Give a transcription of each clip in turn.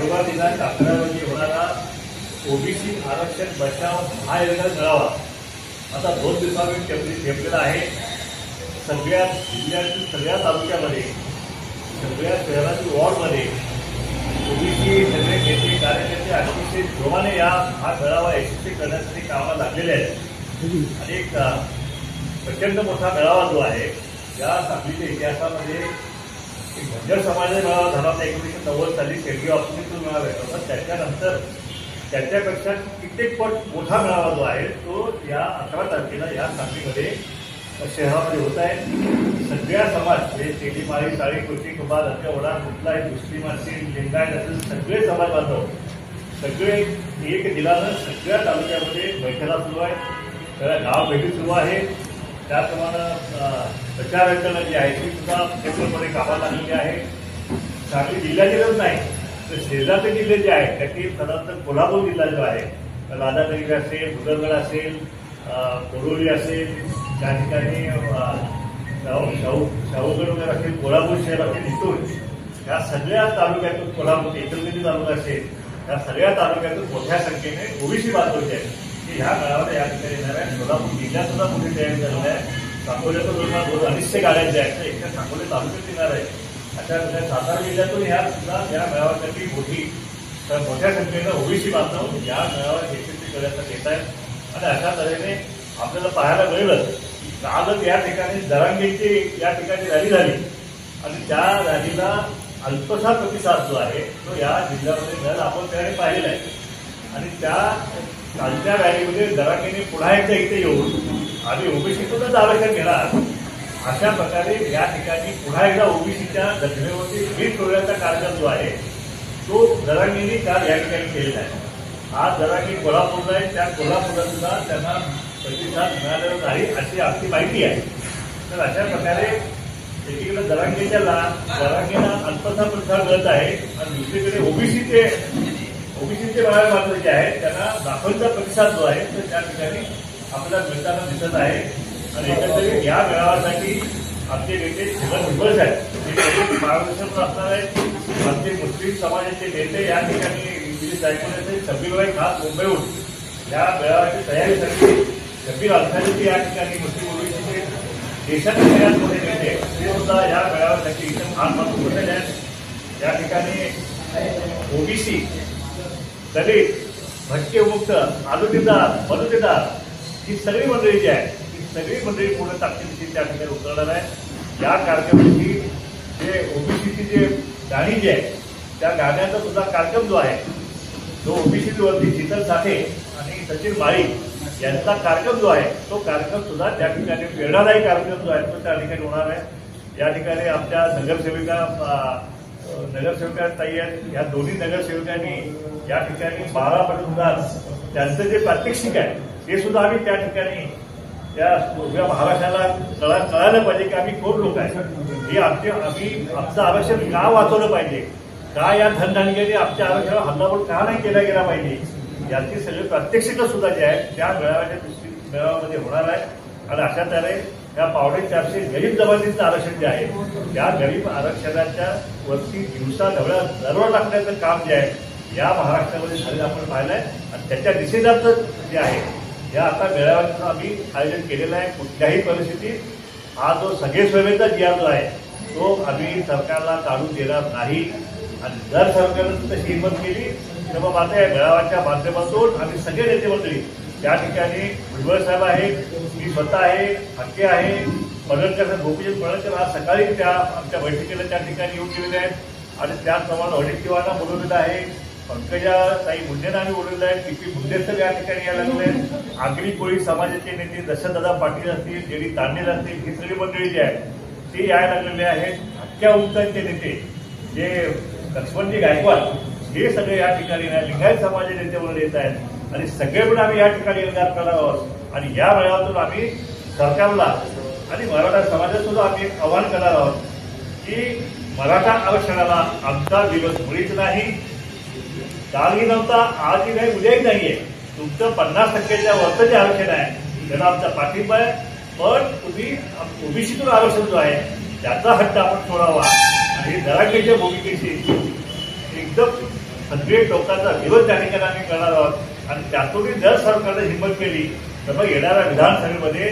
रविवार दिनांक 11 रोजी होणारा ओबीसी आरक्षण बचाव महायज्ञ मेळावा आता 2 दिवसांनी ठेवलेला आहे। सगळ्या जिल्ह्यातील सगळ्या तालुक्यामध्ये सगळ्या शहरातील वॉर्डमध्ये ओबीसी सगळे नेते कार्यकर्ते अतिशय जोमाने हा मेळावा यशस्वी करण्यासाठी कामाला लागलेले आहेत। आणि एक प्रचंड मोठा मेळावा जो आहे या सांगलीच्या इतिहासामध्ये एक बंजारा समाजाचा मेळावा झाला होता 1990 साली शेडगी ऑफिसतून मेळावा होता। त्याच्यानंतर त्याच्यापेक्षा कित्येक पट मोठा मेळावा जो आहे तो या 11 तारखेला या सांगलीमध्ये शहरामध्ये होत आहे। सगळ्या समाज म्हणजे तेलीमाळी साळी कृषी कुंभार वडा कुठलाही मुस्लिम असतील लिंगायत असतील सगळे समाज बांधव सगळे एक दिलानं सगळ्या तालुक्यामध्ये बैठका सुरू आहे, सगळ्या गाव भेटी सुरू आहे। त्याप्रमाणे प्रचार यंत्रणा जी आहे ती सुद्धा क्षेत्रमध्ये कामाला लागलेली आहे। सांगली जिल्ह्यातीलच नाही तर शेजारचे जिल्हे जे आहेत त्याची साधारणतः कोल्हापूर जिल्हा जो आहे राधानगरी असेल बुदरगड असेल कोरोली असेल त्या ठिकाणी शाहूगड वगैरे असेल कोल्हापूर शहर असेल इथून या सगळ्या तालुक्यातून कोल्हापूर इचलकरंजी तालुका असेल या सगळ्या तालुक्यातून मोठ्या संख्येने ओबीसी बांधव जे आहेत की ह्या मेळाव्याला या ठिकाणी येणार आहे। सोलापूर जिल्ह्यात सुद्धा मोठी तयारी झालेली आहे। सांगोल्याचं जवळपास 200 गाड्या ज्या आहेत त्या एकट्या सांगोले तालुक्यात येणार आहे। अशा सातारा जिल्ह्यातून ह्या सुद्धा या मेळाव्यासाठी मोठ्या संख्येनं ओबीसी बांधव या मेळाव्यात यशस्वी करण्यासाठी येत आहेत। आणि अशा तऱ्हेने आपल्याला पाहायला मिळेल कालच या ठिकाणी जरांगेची या ठिकाणी रॅली झाली आणि त्या रॅलीला अल्पसा प्रतिसाद जो आहे तो या जिल्ह्यामध्ये मिळाला आपण त्याने पाहिलेला आहे। आणि त्या कालच्या रॅलीमध्ये जरांगेने पुन्हा एकदा इथे येऊन आम्ही ओबीसीतूनच आरक्षण घेणार अशा प्रकारे या ठिकाणी पुन्हा एकदा ओबीसीच्या जखमेवरती वीज सोडण्याचा कार्यक्रम जो आहे तो जरांगेने काल या ठिकाणी केलेला आहे। आज जरांगे कोल्हापूरला आहे, त्या कोल्हापूरला सुद्धा त्यांना प्रतिसाद मिळालेला नाही अशी आमची माहिती आहे। तर अशा प्रकारे एकीकडे जरांगेला अल्पसा प्रतिसाद मिळत आहे आणि दुसरीकडे ओबीसीचे मेळावे बांधव जे आहेत त्यांना दाखवचा प्रतिसाद जो आहे तो त्या ठिकाणी आपल्याला मिळताना दिसत आहे। आणि एकंदरीत या मेळाव्यासाठी आमचे नेते छगन भुजबळ साहेब मार्गदर्शन असणार आहेत। आमचे मुस्लिम समाजाचे नेते या ठिकाणी जायकवाड्याचे सगळीकडे खास मुंबईहून या मेळाव्याच्या तयारीसाठी शबीर अन्सारी या ठिकाणी मुस्लिम ओबीसीचे देशातील सगळ्यात मोठे नेते ते सुद्धा या मेळाव्यासाठी इथं खास मानून बसलेले आहेत। या ठिकाणी ओबीसी दलित भटकेमुक्त आलुतेदार मनुतेदार ही सगळी मंडळी जी आहे ही सगळी मंडळी पूर्ण ताकदीची त्या ठिकाणी उतरणार आहे। या कार्यक्रमाची जे ओबीसीची जे गाणी जी आहे त्या गाण्याचा सुद्धा कार्यक्रम जो आहे जो ओबीसीवरती शीतल साठे आणि सचिन माळी यांचा कार्यक्रम जो आहे तो कार्यक्रम सुद्धा त्या ठिकाणी प्रेरणादायी कार्यक्रम जो आहे तो त्या ठिकाणी होणार आहे। या ठिकाणी आमच्या नगरसेविका ताई आहेत, या दोन्ही नगरसेविकांनी या ठिकाणी 12 मतदार त्यांचं जे प्रात्यक्षिक आहे ते सुद्धा आम्ही त्या ठिकाणी त्या महाराष्ट्राला कळायला पाहिजे की आम्ही कोण लोक आहे, हे आमचं आरक्षण का वाचवलं पाहिजे, का या धनधानग्याने आमच्या आरक्षणाला हल्लाबोल का नाही केला गेला पाहिजे याची सगळे प्रात्यक्षिकं सुद्धा जे आहेत त्या मेळाव्यामध्ये होणार आहे। आणि अशा तऱ्हे या 450 गरीब जमातीचं आरक्षण जे आहे त्या गरीब आरक्षणाच्या वरती दिवसा दरवळ टाकण्याचं काम जे आहे या महाराष्ट्रामध्ये झालेलं आपण पाहिलं आहे। आणि त्याच्या दिशेनं जे आहे या आता मेळाव्याचं आम्ही आयोजन केलेलं आहे। कुठल्याही परिस्थितीत हा जो सगळे सोयीचा जी जो आहे तो आम्ही सरकारला काढून देणार नाही। आणि जर सरकारनं तशी हिंमत केली तर मग आता या मेळाव्याच्या माध्यमातून आम्ही सगळे नेते मंडळी त्या ठिकाणी भुजबळ साहेब आहेत, मी स्वतः आहे, हक्के आहे, पडळकर गोपीचंद पडळकर आज सकाळी त्या आमच्या बैठकीला त्या ठिकाणी येऊन गेलेले आहेत। आणि त्याचप्रमाणे वडेट्टीवारांना बोलवलेलं आहे, पंकजाताई मुंडेंना आम्ही बोलवलेलं आहे, टीपी मुंडेसर या ठिकाणी यायला लागले आहेत, आगरी कोळी समाजाचे नेते दशरथदादा पाटील असतील, जेडी तांडेल असतील ही सगळी मंडळी जी आहेत ते यायला लागलेले आहेत। हक्क्या उंचांचे नेते जे लक्ष्मणजी गायकवाड हे सगळे या ठिकाणी लिंगायत समाजाचे नेते म्हणून येत आहेत आणि सगळे पण आम्ही या ठिकाणी योगदान करणार आहोत। आणि या मेळाव्यातून आम्ही सरकारला आणि मराठा समाजात सुद्धा आम्ही एक आवाहन करणार आहोत की मराठा आरक्षणाला आमचा दिवस मुळीच नाही, कालही नव्हता, आजही नाही, उद्याही नाहीये। तुमचं 50% वरचं जे आरक्षण आहे त्याला आमचा पाठिंबा आहे, पण तुम्ही ओबीसीतून आरक्षण जो आहे त्याचा हट्ट आपण सोडावा आणि जरांगेच्या भूमिकेशी एकदम सगळे लोकांचा विरोध त्या ठिकाणी आम्ही करणार आहोत आणि त्यातूनही जर सरकारने हिंमत केली तर मग येणाऱ्या विधानसभेमध्ये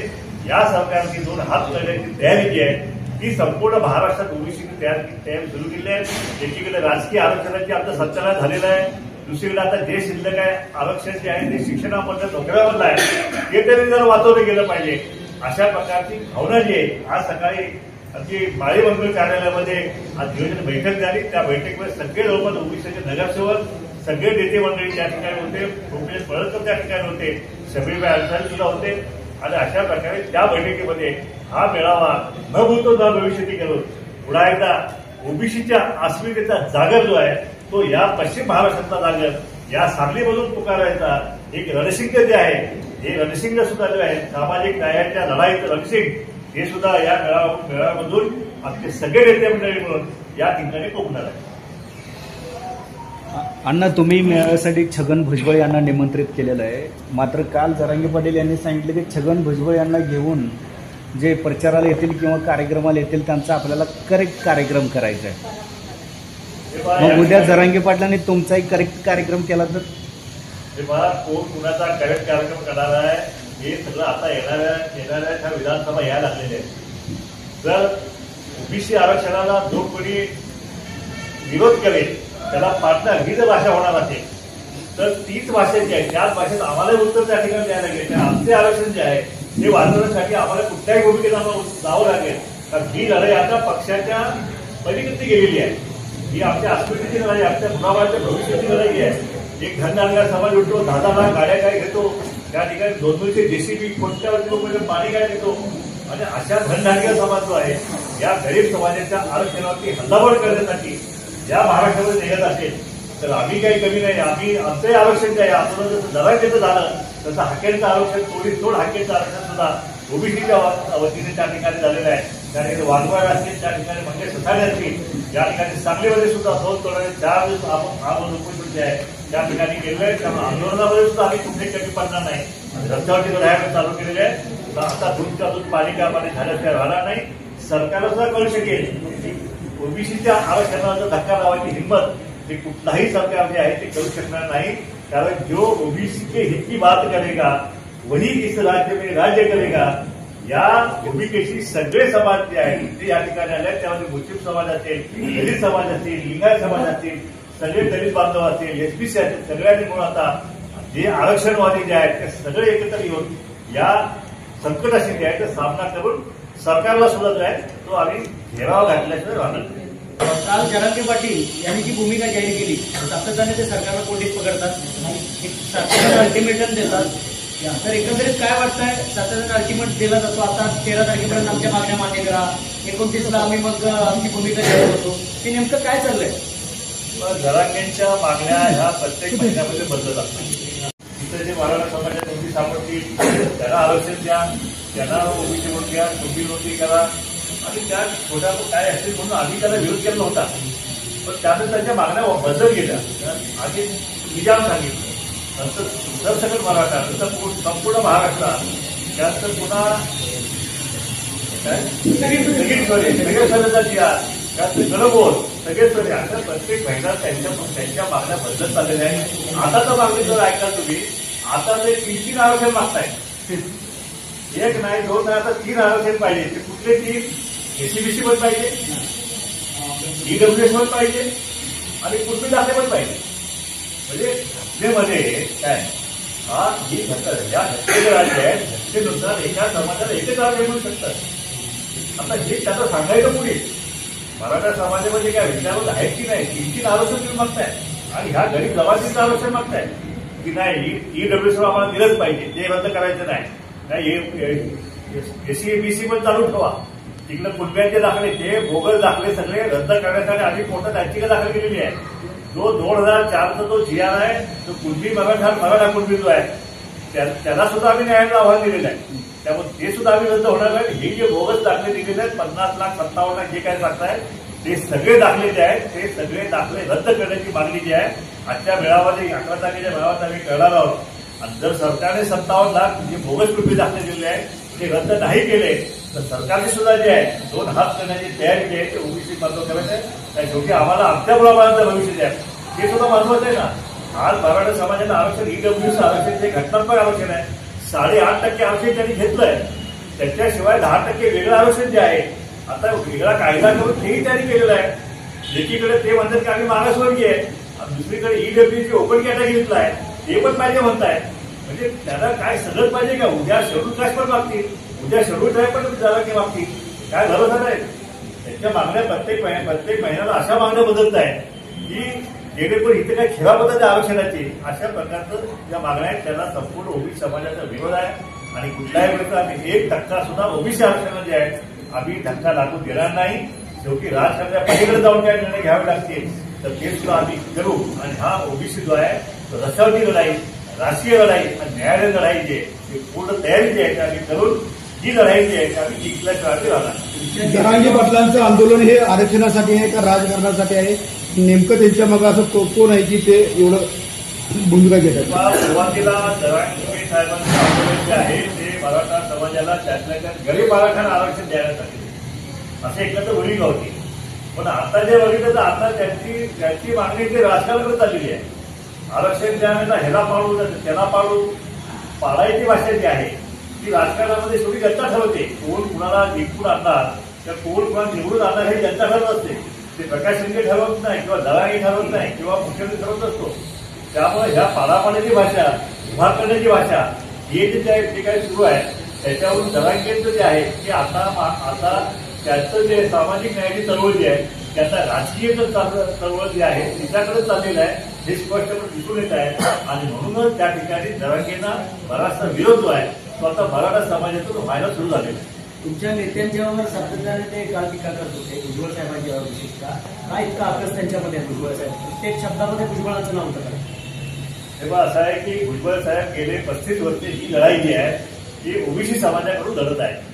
या सरकारची दोन हात करण्याची तयारी जी आहे ती संपूर्ण महाराष्ट्रात ओबीसीने तयारी सुरू केली आहे. एकीकडे राजकीय आरक्षणाची आता संचालन झालेलं आहे, दुसरीकडे आता जे शिल्लक आहे आरक्षण जे आहे ते शिक्षणामधलं नोकऱ्यामधलं आहे ते तरी जर वाचवलं गेलं पाहिजे. अशा प्रकारची भावना जी आहे आज सकाळी अगदी माळी मंगळ कार्यालयामध्ये आज नियोजन बैठक झाली. त्या बैठकीमध्ये सगळे जवळपास ओबीसीचे नगरसेवक सगळे नेते मंडळी त्या ठिकाणी होते, प्रोफेसर पळकर त्या ठिकाणी होते, शबरीबाई अन्सारी सुद्धा होते आणि अशा प्रकारे त्या बैठकीमध्ये हा मेळावा न भूतो न भविष्यती करून पुन्हा एकदा ओबीसीच्या अस्मितेचा जागर जो आहे तो या पश्चिम महाराष्ट्रातला जागर या सांगलीमधून पुकारायचा एक रणशिंग जे आहे हे रणशिंग सुद्धा जे आहे सामाजिक न्यायाच्या लढाईचं रणशिंग हे सुद्धा या मेळाव्यामधून आपले सगळे नेते मंडळी मिळून या ठिकाणी पोकणार आहे. अण्णा, तुम्ही मेळाव्यासाठी छगन भुजबळ यांना निमंत्रित केलेलं आहे, मात्र काल जरांगे पाटील यांनी सांगितले की छगन भुजबळ यांना घेऊन जे प्रचाराला येतील किंवा कार्यक्रमाला येतील त्यांचा आपल्याला करेक्ट कार्यक्रम करायचा आहे. मग उद्या जरांगे पाटलांनी तुमचाही करेक्ट कार्यक्रम केला तर कोण कुणाचा करेक्ट कार्यक्रम करणार आहे हे सगळं आता येणाऱ्या विधानसभा यायला लागलेल्या आहेत. जर ओबीसी आरक्षणाला जो कोणी विरोध करेल त्याला पार्टनर ही जर भाषा होणार असेल तर तीच भाषा जी आहे त्याच भाषेत आम्हाला उत्तर त्या ठिकाणी द्यायला लागेल. आमचे आरक्षण जे आहे ते वाचवण्यासाठी आम्हाला कुठल्याही भूमिकेत आम्हाला जावं लागेल. कारण ही लढाई आता पक्षाच्या पलीकडे गेलेली आहे, ही आमच्या अस्मितेची लढाई, आमच्या मुलाबाळाच्या भविष्याची लढाई आहे. एक धनधारका समाज उठतो, 10 लाख गाड्या काय घेतो, त्या ठिकाणी 200 जेसीबी कोणत्यावरती लोक पाणी काय घेतो आणि अशा धनधारका समाज जो आहे या गरीब समाजाच्या आरक्षणावरती हल्लाबोल करण्यासाठी या महाराष्ट्रामध्ये निघत असेल तर आम्ही काही कमी नाही. आम्ही आमचंही आरक्षण जे आहे आपण जसं जरांगेचं झालं तसं हाकेचं आरक्षण सोड हाकेचं आरक्षण सुद्धा ओबीसीच्या वतीने त्या ठिकाणी झालेलं आहे. त्या ठिकाणी वाघवाड असतील, त्या ठिकाणी मंगेश ससाणे असतील, या ठिकाणी सांगलीमध्ये सुद्धा 2 तोडे 4 दिवस आपण उपोषण जे आहे त्या ठिकाणी केलेलं आहे. त्यामुळे आंदोलनामध्ये सुद्धा आम्ही कुठे कमी पडणार नाही. रस्त्यावरती राहायला चालू केलेले आहे. आता दूधच्या दूध पाणी का पाणी झाल्याशिवाय राहणार नाही. सरकारला सुद्धा कळू शकेल की ओबीसीच्या आरक्षणाला धक्का लावायची हिंमत हे कुठलाही सरकार जे आहे ते करू शकणार नाही. कारण जो ओबीसी के हित की बात करेगा वही इस राज्य में राज्य करेगा या भूमिकेशी सगळे समाज जे आहेत ते या ठिकाणी आले. त्यामध्ये मुस्लिम समाज असेल, दलित समाज असतील, लिंगायत समाज असतील, सगळे दलित बांधव असतील, एसबीसी असतील, सगळ्यांनी म्हणून आता जे आरक्षणवादी जे आहेत ते सगळे एकत्र येऊन या संकटाशी जे आहे ते सामना करून सरकारला सुद्धा जो आहे तो आम्ही घेराव घातल्याशिवाय राहणार नाही. काल जरांगे पाटील यांनी जी भूमिका जाहीर केली सातत्याने ते सरकारला कोंडीत पकडतात आणि सरकारला अल्टिमेटम देतात. तर एकंदरीत काय वाटतंय, सातत्याने अल्टिमेट दिला जातो, आता 13 तारखेपर्यंत आमच्या मागण्या मान्य करा, 29ला आम्ही मग आमची भूमिका जाहीर करतो, ते नेमकं काय चाललंय? जरांगेंच्या मागण्या ह्या प्रत्येक महिन्यामध्ये बदलत असतात. तिथे जे मराठा समाजात नोंदी सापडतील त्यांना आरक्षण द्या, त्यांना ओबीसी नोंद द्या, तुम्ही नोंदी करा आणि त्या छोट्या काय असतील म्हणून आम्ही त्याला विरोध केला होता. पण त्यानंतर त्यांच्या मागण्या बदल गेल्या. आधी निजाम सांगितलं, नंतर सरसकट मराठा, नंतर संपूर्ण महाराष्ट्रात, त्यानंतर पुन्हा सगळे स्वरेचा जिया, त्यानंतर गणगोल सगळे स्वरे असं प्रत्येक महिन्यात त्यांच्या मागण्या बदलत चाललेल्या आहेत. आता तर मागणी जर ऐकाल तुम्ही, आता ते 3 आरक्षण मागताय. 1 नाही 2 नाही, आता 3 आरक्षण पाहिजे. ते कुठले 3? एसीबीसी पण पाहिजे, ईडब्ल्यूएस पण पाहिजे आणि कुटुंबी दाखले पण पाहिजे. म्हणजे घटनेमध्ये काय हा ही घटना या घटनेचे राज्य आहे, घटनेनुसार एका समाजाला एकच राज्य मिळू शकतात. आता हे त्याचं सांगायचं पुढे मराठा समाजामध्ये काय विचारत आहेत की नाही, 3 आरक्षण तुम्ही मागताय आणि ह्या गरीब जमातीचं आरक्षण मागताय की नाही, ईडब्ल्यूएस आम्हाला दिलंच पाहिजे, ते रद्द करायचं नाही, एसीबीसी पण चालू ठेवा. तिकडे कुटुंबियांचे दाखले ते बोगस दाखले सगळे रद्द करण्यासाठी आधी कोर्टात याचिका दाखल केलेली आहे. जो 2004चा जो GR आहे तो कुणबी मराठा कुणबी जो आहे त्याला सुद्धा आम्ही न्यायालयाला आव्हान दिलेलं आहे. त्यामुळे ते सुद्धा आम्ही रद्द होणार नाही. हे जे बोगस दाखले दिलेले आहेत 50 लाख 57 लाख जे काय सांगताय ते सगळे दाखले जे आहेत ते सगळे दाखले रद्द करण्याची मागणी जी आहे आजच्या मेळाव्यामध्ये 11 तारखेच्या मेळाव्यात आम्ही करणार आहोत. आणि जर सरकारने 57 लाख जे बोगस कुणबी दाखले दिलेले आहेत ते रद्द नाही केले तर सरकारने सुद्धा जे आहे 2 हात करण्याची तयारी जी आहे ते ओबीसी बंद करायचं आहे. शेवटी आम्हाला आमच्या मुलाबाळांचं भविष्य जे आहे हे सुद्धा महत्वाचं आहे ना. आज मराठा समाजाला आरक्षण ईडब्ल्यूचं आरक्षण जे घटनात्मक आरक्षण आहे 8.5% आरक्षण त्यांनी घेतलंय. त्याच्याशिवाय 10% वेगळं आरक्षण जे आहे आता वेगळा कायदा करून तेही त्यांनी केलेलं आहे. एकीकडे ते म्हणतात की आम्ही मागासवर्गीय आहे, दुसरीकडे ईडब्ल्यूची ओपन कॅटेगरीतला आहे ते पण पाहिजे म्हणताय. म्हणजे त्याला काय सगळंच पाहिजे का? उद्या शेड्यूल कास्ट पण मागतील, उद्या शेड्यूल ट्राईब पण जरा मागतील. काय भरोसा नाही. त्यांच्या मागण्या प्रत्येक महिन्याला अशा मागण्या बदलत आहेत की जेणेकरून इथे काही खेळा पद्धती आरक्षणाची अशा प्रकारचं ज्या मागण्या आहेत त्यांना संपूर्ण ओबीसी समाजाचा विरोध आहे. आणि कुठल्याही प्रकारे 1% सुद्धा ओबीसी आरक्षण जे आहे आम्ही धक्का लागू देणार नाही. शेवटी राजकारणाच्या पलीकडे जाऊन काय निर्णय घ्यावे लागतील तर ते सुद्धा आम्ही करू. आणि हा ओबीसी जो आहे तो रस्त्यावरची लढाई, राजकीय लढाई आणि न्यायालयीन लढाई जी आहे ती पूर्ण तयारी जी आहे ती आम्ही करून ही लढाई जी आहे ती आम्ही जिंकल्याशिवाय राहणार. जरांगे पाटलांचं आंदोलन हे आरक्षणासाठी आहे का राजकारणासाठी आहे? नेमकं त्यांच्या मग असं कोण आहे की ते एवढं भूमिका घेतात? सुरुवातीला जरांगे साहेबांचं आंदोलन जे आहे ते मराठा समाजाला त्यातल्या गरीब मराठ्यांना आरक्षण देण्यासाठी असे एकत्र भूमिका होती. पण आता जे बघितलं तर आता त्यांची मागणी ती राजकारणाकडे चाललेली आहे. आरक्षण द्यायला ह्याला पाळू त्याला पाळायची भाषा जी आहे ती राजकारणामध्ये शेवटी जनता ठरवते. कोण कुणाला जिंकून आणणार किंवा कोण कुणाला निवडून आणणार हे जनता ठरवत असते. ते प्रकाश शिंदे ठरवत नाही किंवा दरांगे ठरवत नाही किंवा मुख्यमंत्री ठरवत असतो. त्यामुळे ह्या पाडापाड्याची भाषा, उभार करण्याची भाषा हे जे काही सुरू आहे त्याच्यावरून दरांगेचं जे आहे की आता त्याचं जे सामाजिक न्यायाची चळवळ जी आहे त्याचा राजकीय चळवळ जी आहे तिच्याकडे चाललेलं आहे हे स्पष्टपणे दिसून येत आहे. आणि म्हणूनच त्या ठिकाणी दरांगेंना बराचसा विरोध जो आहे तो आता मराठा समाजातून व्हायला सुरू झालेला आहे. तुमच्या नेत्यांच्यावर सातत्याने ते काल टीका करत होते भुजबळ साहेबांच्यावर विशेषतः. काय इतका आक्रश त्यांच्यामध्ये भुजबळ साहेब प्रत्येक शब्दामध्ये भुजबळाचं नाव होतं? तेव्हा असं आहे की भुजबळ साहेब गेले 35 वर्षे ही लढाई जी आहे ती ओबीसी समाजाकडून लढत आहे.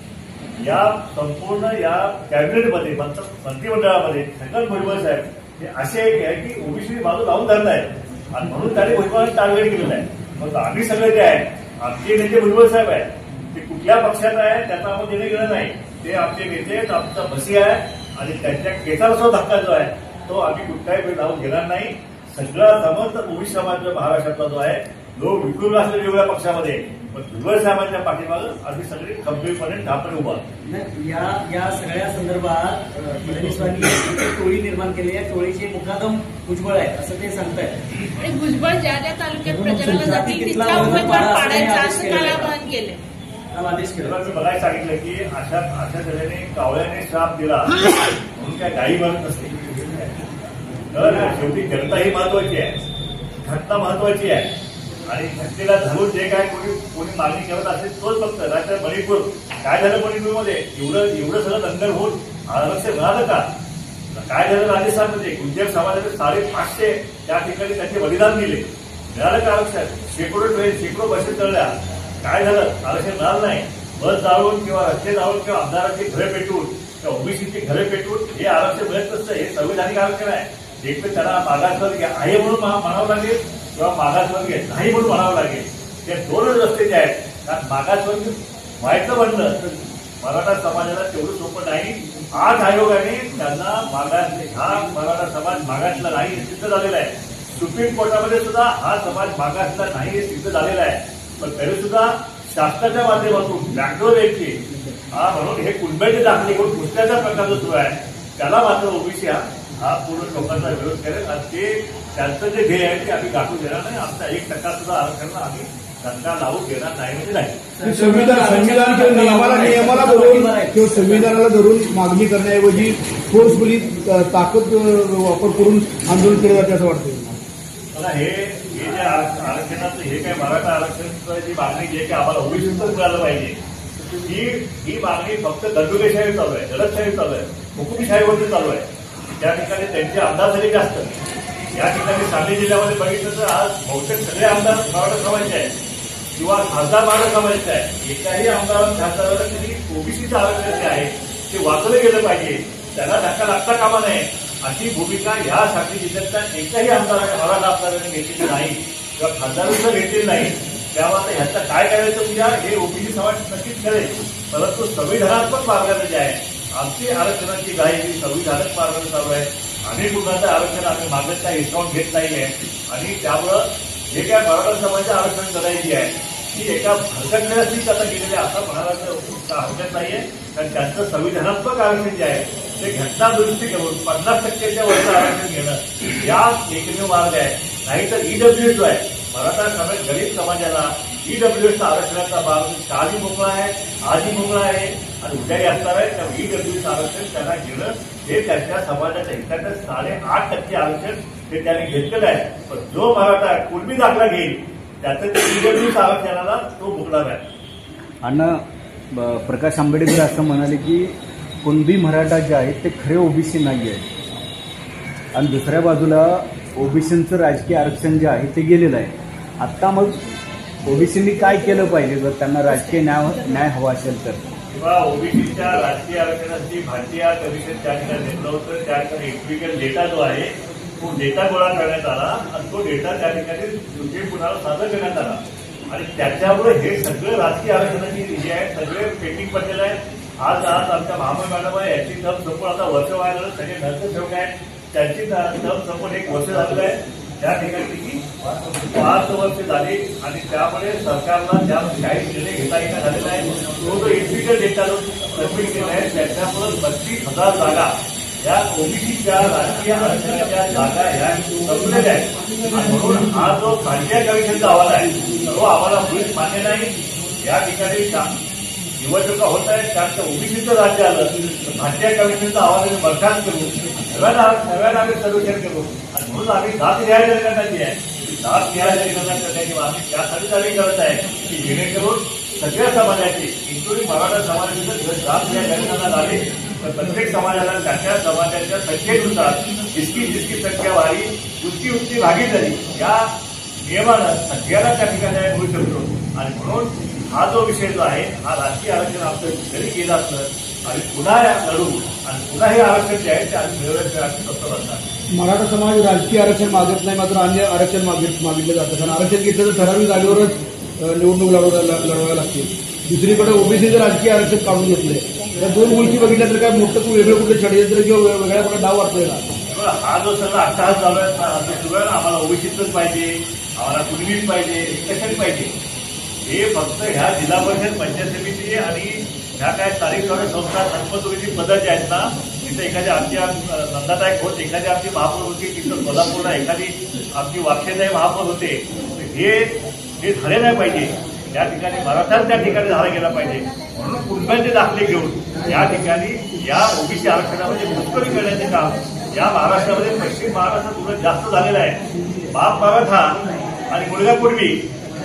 या संपूर्ण या कॅबिनेटमध्ये मंत्रिमंडळामध्ये छगन भुजबळ साहेब हे असे एक आहे की ओबीसी बाजू लावून धरत आहेत आणि म्हणून त्यांनी भुजबळांना टार्गेट केलेलं आहे. मग आम्ही सगळे जे आहे आमचे नेते भुजबळ साहेब आहेत ते कुठल्या पक्षात आहे त्याचा आपण देणं घेणं नाही. ते आमचे नेते आहेत, आमचा बसी आहे आणि त्यांच्या केसाचा धक्का जो आहे तो आम्ही कुठल्याही वेळ लावून घेणार नाही. सगळा समस्त ओबीसी समाज महाराष्ट्रातला जो आहे लोक विखुरून असले वेगवेगळ्या पक्षामध्ये पण भुजबळ साहेबांच्या पाठीमागं आम्ही सगळे खंबीरपणे ठापणे उभा. या सगळ्या संदर्भात फडणवीसांनी एक टोळी निर्माण केली आहे. टोळीचे मुकादम भुजबळ आहे असं ते सांगतायत. आणि भुजबळ ज्या ज्या तालुक्यात प्रचाराला जातील तिथला उमेदवार पाडायचा असं कालावधन केलं. आदेश केला. मी बघायला सांगितलं की अशा तऱ्हेने कावळ्याने श्राप दिला म्हणून काय गाई मारत नसते. शेवटी जनता ही महत्वाची आहे, घटना महत्वाची आहे आणि घटनेला धरून जे काय कोणी मागणी करत असेल तोच फक्त. राज्यात मणिपूर काय झालं? मणिपूरमध्ये एवढं सगळं दंगल होऊन आरक्षण मिळालं का? काय झालं राजस्थानमध्ये? गुंजर समाजाचे 550 त्या ठिकाणी त्यांचे बलिदान दिले. मिळालं का आरक्षण? शेकडो ट्रेन शेकडो बसेस चढल्या. काय झालं? आरक्षण मिळालं नाही. बस जाळून किंवा रस्ते जाळून किंवा आमदारांची घरे पेटवून किंवा ओबीसीची घरे पेटवून हे आरक्षण मिळत नसतं. हे संविधानिक आरक्षण आहे. एक तर त्याला मागासवर्गीय आहे म्हणून म्हणावं लागेल किंवा मागासवर्गीय नाही म्हणून म्हणावं लागेल. हे दोनच रस्ते जे आहेत. कारण मागासवर्गीय व्हायचं म्हणलं तर मराठा समाजाला तेवढं सोपं नाही. आज आयोगाने त्यांना हा मराठा समाज मागासला नाही हे सिद्ध झालेलं आहे. सुप्रीम कोर्टामध्ये सुद्धा हा समाज मागासला नाही हे सिद्ध झालेलं आहे. पण तरी सुद्धा शासनाच्या माध्यमातून बॅकडोर एंट्री म्हणून हे कुणब्याचे दाखले करून घुसण्याच्या प्रकारचं सुरू आहे. त्याला मात्र ओबीसी हा पूर्ण लोकांचा विरोध करेल आणि ते त्यांचं जे ध्येय आहे ते आम्ही गाठून देणार नाही. आमचा 1% सुद्धा आरक्षणाला आम्ही धक्का लावून देणार नाही म्हणजे नाही. संविधान नियमाला धरून किंवा संविधानाला धरून मागणी करण्याऐवजी फोर्सफुली ताकद वापर करून आंदोलन केलं जाते असं वाटतं मला. हे जे आरक्षणाचं हे काय मराठा आरक्षणाची मागणी जी आहे की आम्हाला ओबीसीतच मिळालं पाहिजे ही मागणी फक्त दंडुकेशाही चालू आहे, दडपशाही चालू आहे, हुकुमशाहीवरती चालू आहे. त्या ठिकाणी त्यांचे आमदार झाले जास्त. या ठिकाणी सांगली जिल्ह्यामध्ये बघितलं तर आज बहुतेक सगळे आमदार मराठा समाजाचे आहेत किंवा खासदार मराठा समाजाचे आहे. एकाही आमदार खासदाराला तरी ओबीसीचं आरक्षण जे आहे ते वाचलं गेलं पाहिजे, त्याला धक्का लागता कामा नये अशी भूमिका ह्या सांगली जिल्ह्यातल्या एकाही आमदाराने मराठा आमदाराने घेतलेली नाही किंवा खासदारांचं घेतलेलं नाही. त्यामुळे ह्याचं काय करायचं उद्या हे ओबीसी समाज नक्कीच करेल. परंतु संविधानात्मक मार्गाने जे आहे आमची आरक्षणाची लढाई ही संविधानिक मार्गाने चालू आहे. अनेक मुलांचं आरक्षण आम्ही मागत नाही, डिस्काउंट घेत नाहीये. आणि त्यामुळं जे काय मराठा समाजाचं आरक्षण करायची आहे ती एका भरकटलेल्या स्थितीत आता गेलेली आहे असं म्हणायला हरकत नाहीये. कारण त्यांचं संविधानात्मक आरक्षण जे आहे ते घटना दुरुस्ती करून 50%च्या वरचं आरक्षण घेणं या एकमेव मार्ग आहे. नाहीतर ईडब्ल्यूएस जो आहे मराठा समाज गरीब समाजाला ईडब्ल्यूएसचा आरक्षणाचा मार्ग कालही मोकळा आहे, आजही मोकळा आहे आणि उद्याही असणार आहे. त्या ईडब्ल्यूएसचं आरक्षण त्यांना घेणं हे त्यांच्या समाजाच्या हिताचं 8.5% आरक्षण हे त्यांनी घेतलेलं आहे. पण जो मराठा कुणबी दाखला घेईल त्याचं ईडब्ल्यूएस आरक्षणाला तो मुकणार आहे. आणि प्रकाश आंबेडकर असं म्हणाले की कुणबी मराठा जे आहेत ते खरे ओबीसी नाही आहेत आणि दुसऱ्या बाजूला ओबीसींचं राजकीय आरक्षण जे आहे ते गेलेलं आहे. आत्ता मग ओबीसींनी काय केलं पाहिजे जर त्यांना राजकीय न्याय हवा असेल तर? किंवा ओबीसीच्या राजकीय आरक्षणाची भारतीय कमिशन त्या ठिकाणी नेमलं होतं. त्या ठिकाणी एम्पिरिकल डेटा जो आहे तो डेटा गोळा करण्यात आला आणि तो डेटा त्या ठिकाणी पुन्हा सादर करण्यात आला आणि त्याच्यामुळे हे सगळं राजकीय आरक्षणाची जे आहे सगळे पेंडिंग पडलेलं आहे. आज आमच्या महामंडळ मॅडम आहे याची टर्म संपून आता वर्ष व्हायला सगळे नरसेवक आहेत त्यांची टर्म संपून 1 वर्ष झालेलं आहे. त्या ठिकाणी 5 वर्ष झाली आणि त्यामुळे सरकारला त्या काही निर्णय घेता येणं झालेला आहे. तो जो एम्पिरिकल डेटा जो सबमिट केला आहे त्याच्यामुळे 32,000 जागा या ओबीसीच्या राजकीय आरक्षणाच्या जागा ह्या संपलेल्या आहेत. म्हणून हा जो भारतीय कमिशनचा अहवाल आहे तो आम्हाला मुळीच मान्य नाही. या ठिकाणी निवडणुका होत आहेत कारण का ओबीसीचं राज्य आलं तर भारतीय कमिशनचा अहवाल बरखास्त करू नव्यानं आम्ही सर्वेक्षण करू आणि म्हणून आम्ही जात न्याय करण्याची आहे. जात न्याय करण्याची आम्ही त्यासाठीच आम्ही करत आहे की जेणेकरून सगळ्या समाजाची इन्क्लुडिंग मराठा समाजाची जर जात न्याय करण्यात आले तर प्रत्येक समाजाला त्या समाजाच्या संख्येनुसार जितकी टक्केवारी उतकी भागीदारी या नियमानं सगळ्याला त्या ठिकाणी होऊ शकतो. आणि म्हणून हा जो विषय जो आहे हा राजकीय आरक्षण आपलं जरी केलं असलं आणि पुन्हा लढू आणि पुन्हा हे आरक्षण जे आहे ते आम्ही मिळवण्यासाठी आम्ही तत्पर असणार. मराठा समाज राजकीय आरक्षण मागत नाही मात्र अन्य आरक्षण मागितलं जातं कारण आरक्षण घेतलं तर ठराविक जागेवरच निवडणूक लढवायला लागते. दुसरीकडे ओबीसीचं राजकीय आरक्षण काढून घेतलंय. या 2 गोष्टी बघितल्या तर काय मोठं वेगळं कुठे षडयंत्र किंवा वेगळ्या कुठे डाव वाटतोय का? हा जो सगळा अट्टहास चालू आहे सगळं आम्हाला ओबीसीच पाहिजे, आम्हाला कुणबीच पाहिजे, कशाने पाहिजे हे फक्त ह्या जिल्हा परिषद पंचायत समिती आणि ह्या काय स्थानिक स्वराज्य संस्था संपत्तीची पद्धत जी आहेत ना तिथं एखाद्या आमची नंदाताई होत एखादी आमची महापौर होती तिथं कोल्हापूरला एखादी आमची वाक्षेताई महापौर होते हे झाले नाही पाहिजे. त्या ठिकाणी मराठाच त्या ठिकाणी झाला गेला पाहिजे. म्हणून कुणब्यांचे दाखले घेऊन या ठिकाणी या ओबीसी आरक्षणामध्ये घुसखोरी करण्याचे काम या महाराष्ट्रामध्ये पश्चिम महाराष्ट्रात उलट जास्त झालेलं आहे. बाप मराठा आणि मुलगा कुणबी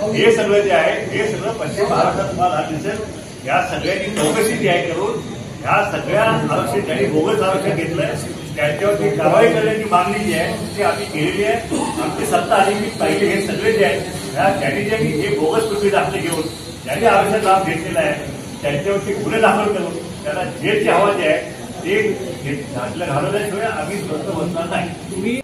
हे सगळं जे आहे हे सगळं पश्चिम महाराष्ट्रात तुम्हाला दिसेल. या सगळ्यांनी चौकशी जी आहे करून ह्या सगळ्या आरक्षण ज्यांनी बोगस आरक्षण घेतलंय त्यांच्यावरती कारवाई करण्याची मागणी जी आहे ती आम्ही केलेली आहे. आमची सत्ता आली की पहिले हे सगळे जे आहेत ह्या ज्यांनी हे बोगस कुणबी दाखले घेऊन ज्यांनी आरक्षण लाभ घेतलेला आहे त्यांच्यावरती गुन्हे दाखल करून त्यांना जेलची हवा जी आहे ते घालवल्याशिवाय आम्ही स्वस्त बसणार नाही.